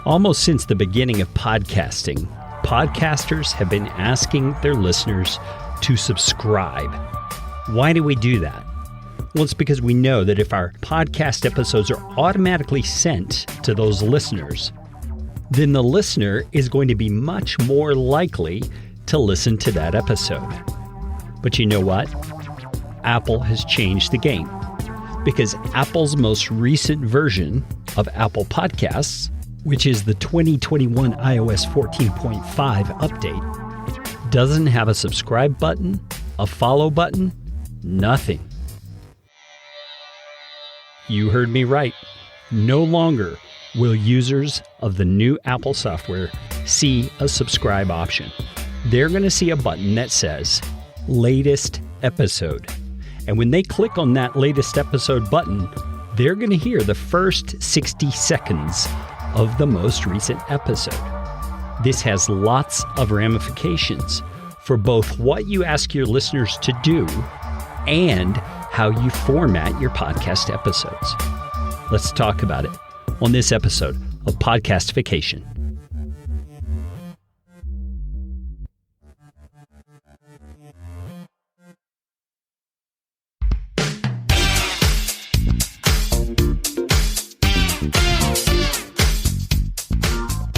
Almost since the beginning of podcasting, podcasters have been asking their listeners to subscribe. Why do we do that? Well, it's because we know that if our podcast episodes are automatically sent to those listeners, then the listener is going to be much more likely to listen to that episode. But you know what? Apple has changed the game, because Apple's most recent version of Apple Podcasts, which is the 2021 iOS 14.5 update, doesn't have a subscribe button, a follow button, nothing. You heard me right. No longer will users of the new Apple software see a subscribe option. They're going to see a button that says latest episode. And when they click on that latest episode button, they're going to hear the first 60 seconds of the most recent episode. This has lots of ramifications for both what you ask your listeners to do and how you format your podcast episodes. Let's talk about it on this episode of Podcastification.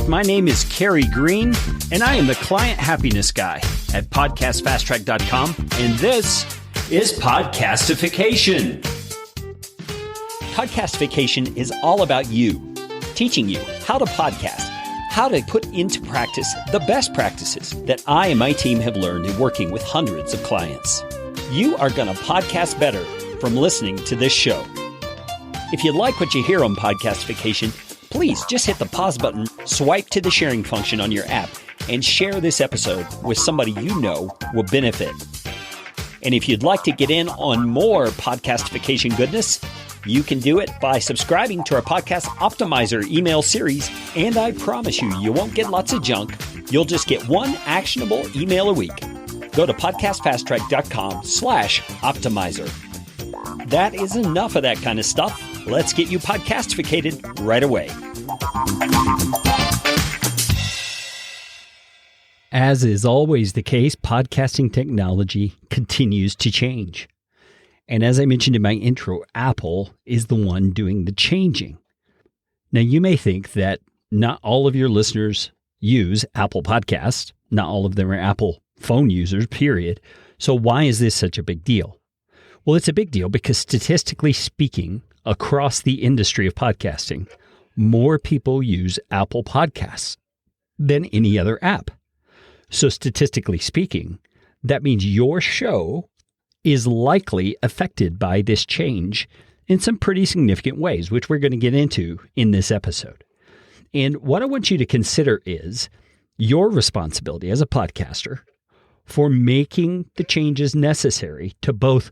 My name is Kerry Green, and I am the Client Happiness Guy at PodcastFastTrack.com, and this is Podcastification. Podcastification is all about you, teaching you how to podcast, how to put into practice the best practices that I and my team have learned in working with hundreds of clients. You are going to podcast better from listening to this show. If you like what you hear on Podcastification, please just hit the pause button, swipe to the sharing function on your app, and share this episode with somebody you know will benefit. And if you'd like to get in on more Podcastification goodness, you can do it by subscribing to our Podcast Optimizer email series, and I promise you, you won't get lots of junk. You'll just get one actionable email a week. Go to podcastfasttrack.com/optimizer. That is enough of that kind of stuff. Let's get you podcastificated right away. As is always the case, podcasting technology continues to change. And as I mentioned in my intro, Apple is the one doing the changing. Now, you may think that not all of your listeners use Apple Podcasts. Not all of them are Apple phone users, period. So why is this such a big deal? Well, it's a big deal because statistically speaking, across the industry of podcasting, more people use Apple Podcasts than any other app. So statistically speaking, that means your show is likely affected by this change in some pretty significant ways, which we're going to get into in this episode. And what I want you to consider is your responsibility as a podcaster for making the changes necessary to both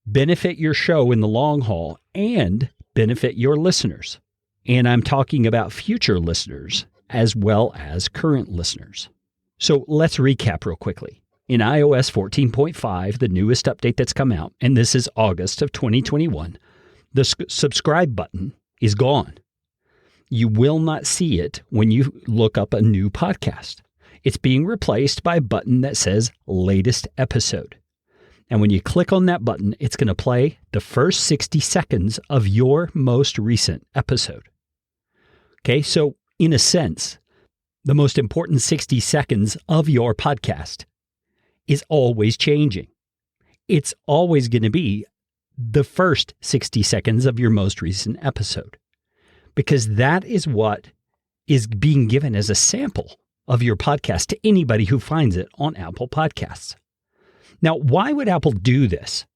benefit your show in the long haul and benefit your listeners. And I'm talking about future listeners as well as current listeners. So let's recap real quickly. In iOS 14.5, the newest update that's come out, and this is August of 2021, the subscribe button is gone. You will not see it when you look up a new podcast. It's being replaced by a button that says latest episode. And when you click on that button, it's going to play the first 60 seconds of your most recent episode. Okay, so in a sense, the most important 60 seconds of your podcast is always changing. It's always going to be the first 60 seconds of your most recent episode, because that is what is being given as a sample of your podcast to anybody who finds it on Apple Podcasts. Now, why would Apple do this?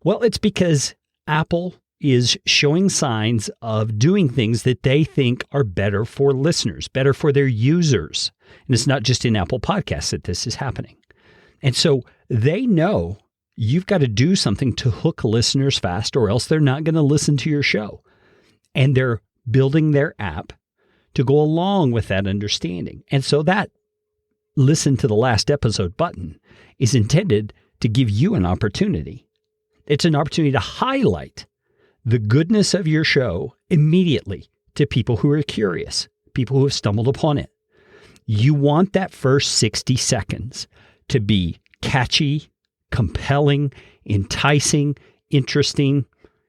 Well, it's because Apple is showing signs of doing things that they think are better for listeners, better for their users. And it's not just in Apple Podcasts that this is happening. And so they know you've got to do something to hook listeners fast, or else they're not going to listen to your show. And they're building their app to go along with that understanding. And so that listen to the last episode button is intended to give you an opportunity. It's an opportunity to highlight the goodness of your show immediately to people who are curious, people who have stumbled upon it. You want that first 60 seconds to be catchy, compelling, enticing, interesting.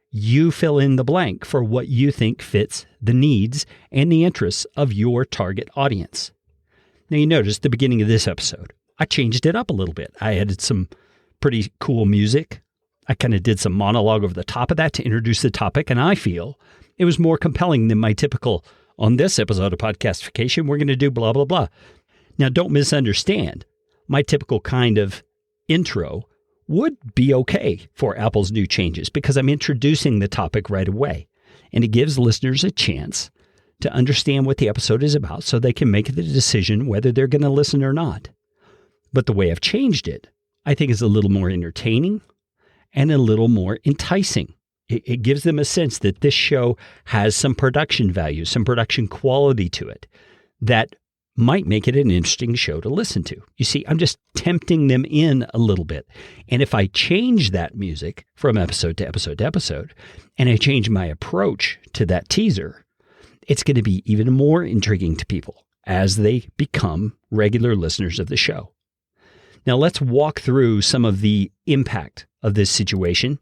You fill in the blank for what you think fits the needs and the interests of your target audience. Now, you notice the beginning of this episode, I changed it up a little bit. I added some pretty cool music. I kind of did some monologue over the top of that to introduce the topic, and I feel it was more compelling than my typical, on this episode of Podcastification, we're going to do blah, blah, blah. Now, don't misunderstand. My typical kind of intro would be okay for Apple's new changes because I'm introducing the topic right away. And it gives listeners a chance to understand what the episode is about so they can make the decision whether they're going to listen or not. But the way I've changed it, I think is a little more entertaining and a little more enticing. It gives them a sense that this show has some production value, some production quality to it that might make it an interesting show to listen to. You see, I'm just tempting them in a little bit. And if I change that music from episode to episode to episode, and I change my approach to that teaser, it's going to be even more intriguing to people as they become regular listeners of the show. Now, let's walk through some of the impact of this situation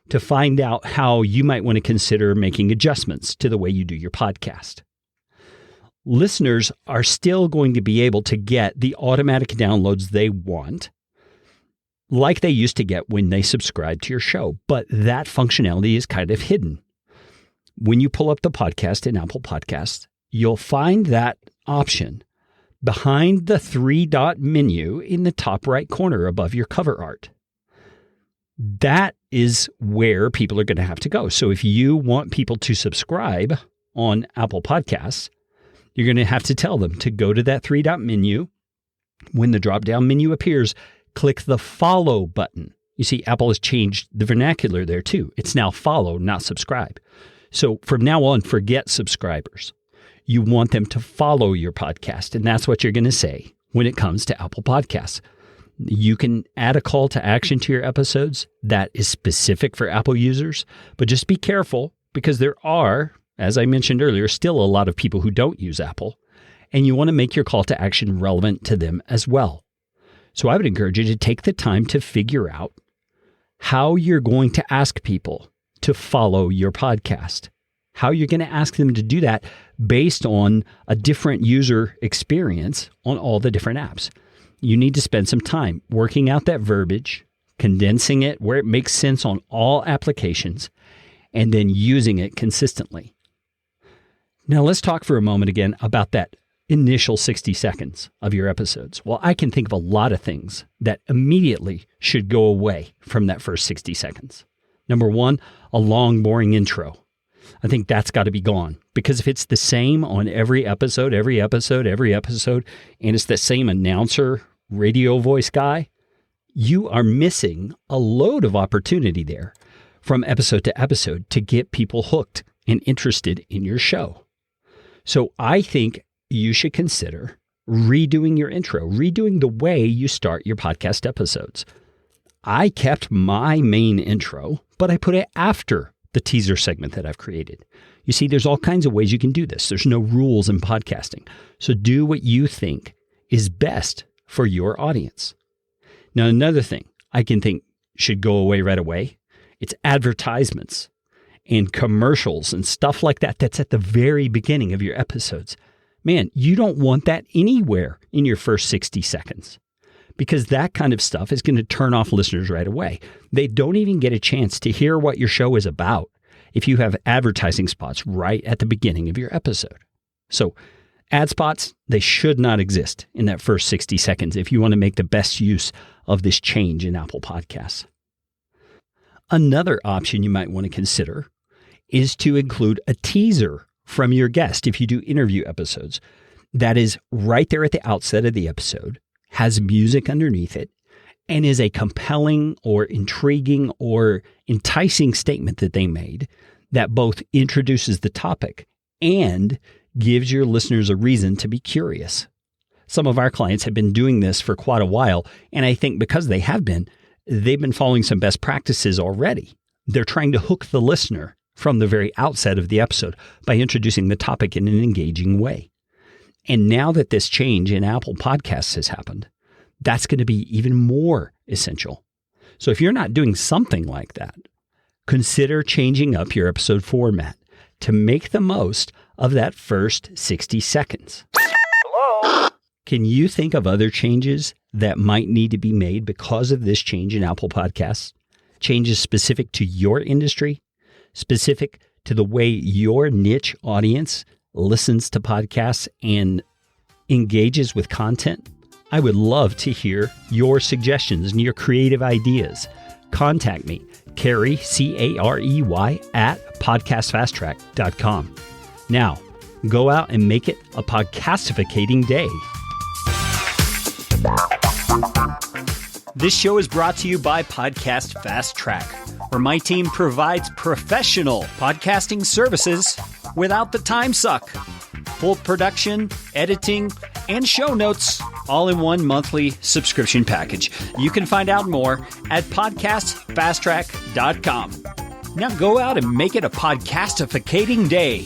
to find out how you might want to consider making adjustments to the way you do your podcast. Listeners are still going to be able to get the automatic downloads they want, like they used to get when they subscribe to your show, but that functionality is kind of hidden. When you pull up the podcast in Apple Podcasts, you'll find that option behind the 3-dot menu in the top right corner above your cover art. That is where people are going to have to go. So if you want people to subscribe on Apple Podcasts, you're going to have to tell them to go to that 3-dot menu. When the drop-down menu appears, click the follow button. You see, Apple has changed the vernacular there too. It's now follow, not subscribe. So from now on, forget subscribers. You want them to follow your podcast, and that's what you're going to say when it comes to Apple Podcasts. You can add a call to action to your episodes that is specific for Apple users, but just be careful because there are, as I mentioned earlier, still a lot of people who don't use Apple, and you want to make your call to action relevant to them as well. So I would encourage you to take the time to figure out how you're going to ask people to follow your podcast, how you're going to ask them to do that based on a different user experience on all the different apps. You need to spend some time working out that verbiage, condensing it where it makes sense on all applications, and then using it consistently. Now, let's talk for a moment again about that initial 60 seconds of your episodes. Well, I can think of a lot of things that immediately should go away from that first 60 seconds. Number one, a long, boring intro. I think that's got to be gone because if it's the same on every episode, and it's the same announcer, radio voice guy, you are missing a load of opportunity there from episode to episode to get people hooked and interested in your show. So I think you should consider redoing your intro, redoing the way you start your podcast episodes. I kept my main intro, but I put it after the teaser segment that I've created. You see, there's all kinds of ways you can do this. There's no rules in podcasting. So do what you think is best for your audience. Now, another thing I can think should go away right away, it's advertisements and commercials and stuff like that that's at the very beginning of your episodes. Man, you don't want that anywhere in your first 60 seconds because that kind of stuff is going to turn off listeners right away. They don't even get a chance to hear what your show is about if you have advertising spots right at the beginning of your episode. So ad spots, they should not exist in that first 60 seconds if you want to make the best use of this change in Apple Podcasts. Another option you might want to consider is to include a teaser from your guest if you do interview episodes. That is right there at the outset of the episode, has music underneath it, and is a compelling or intriguing or enticing statement that they made that both introduces the topic and gives your listeners a reason to be curious. Some of our clients have been doing this for quite a while, and I think because they've been following some best practices already. They're trying to hook the listener from the very outset of the episode by introducing the topic in an engaging way. And now that this change in Apple Podcasts has happened, that's going to be even more essential. So if you're not doing something like that, consider changing up your episode format to make the most of that first 60 seconds. Hello? Can you think of other changes that might need to be made because of this change in Apple Podcasts? Changes specific to your industry, specific to the way your niche audience listens to podcasts and engages with content? I would love to hear your suggestions and your creative ideas. Contact me, Carey, Carey, at podcastfasttrack.com. Now, go out and make it a podcastificating day. This show is brought to you by Podcast Fast Track, where my team provides professional podcasting services without the time suck. Full production, editing, and show notes, all in one monthly subscription package. You can find out more at podcastfasttrack.com. Now go out and make it a podcastificating day.